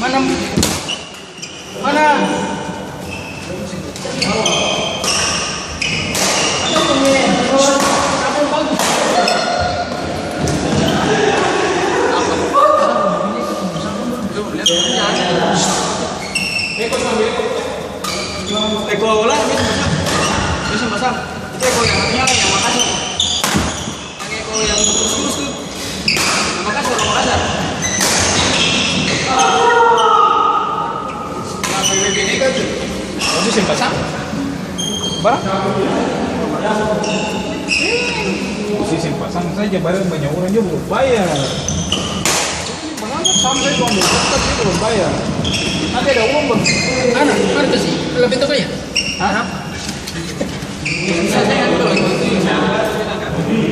Mana mana Eko ulang bisa pasang. Itu eko yang artinya kan yang Makassar. Yang eko yang terus tuh. Yang Makassar, orang Makassar. Nah, PBB ini kan tuh. Bisa pasang. Barang? Posisi pasang saja barang banyak orang juga belum bayar. Makanya sampai tuan tetap dia belum bayar. Nanti ada uang bang. Mana tuh sih? Lebih tuh ya? Hah?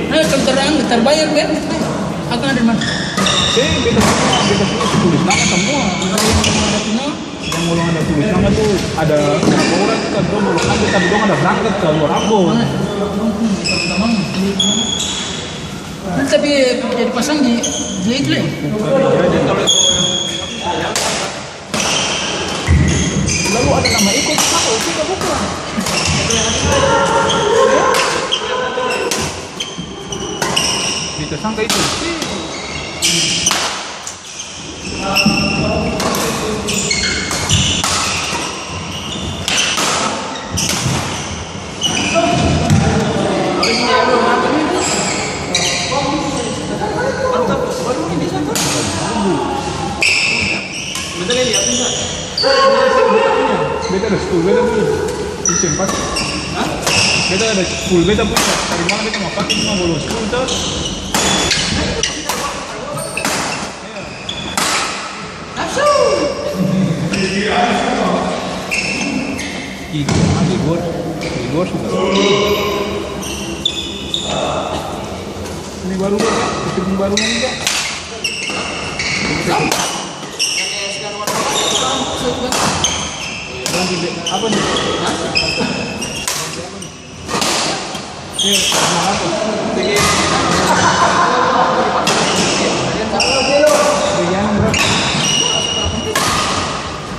Kalau terbayar kan? Akan ada mana? Beta semua tulis nama semua. Yang belum ada tulis nama tuh ada berapa orang kita belum ada tapi belum ada berangkat ke luar Ambon. Tapi jadi pasang di itu ya? Lalu ada nama ikut apa? Kita bukan. Kita sangka itu. Beta ada school, beta punya disempat. Beta ada school, beta punya. Dari mana beta mau pakai cuma bolong school terus. Igor sudah. Ini baru kan? Itu baru kan? Apa nih?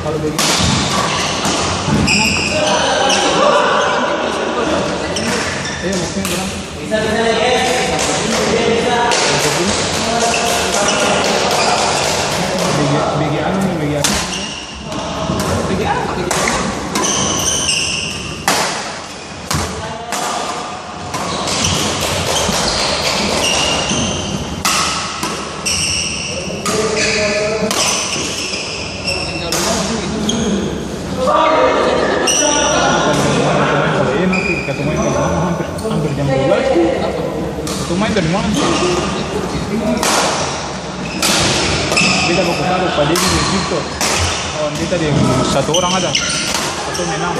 Kalau begini, maksudnya berapa? Hampir jam 12. Itu main dari mana? Kita mau taruh pada di situ. Kawan kita di satu orang ada. Satu menang.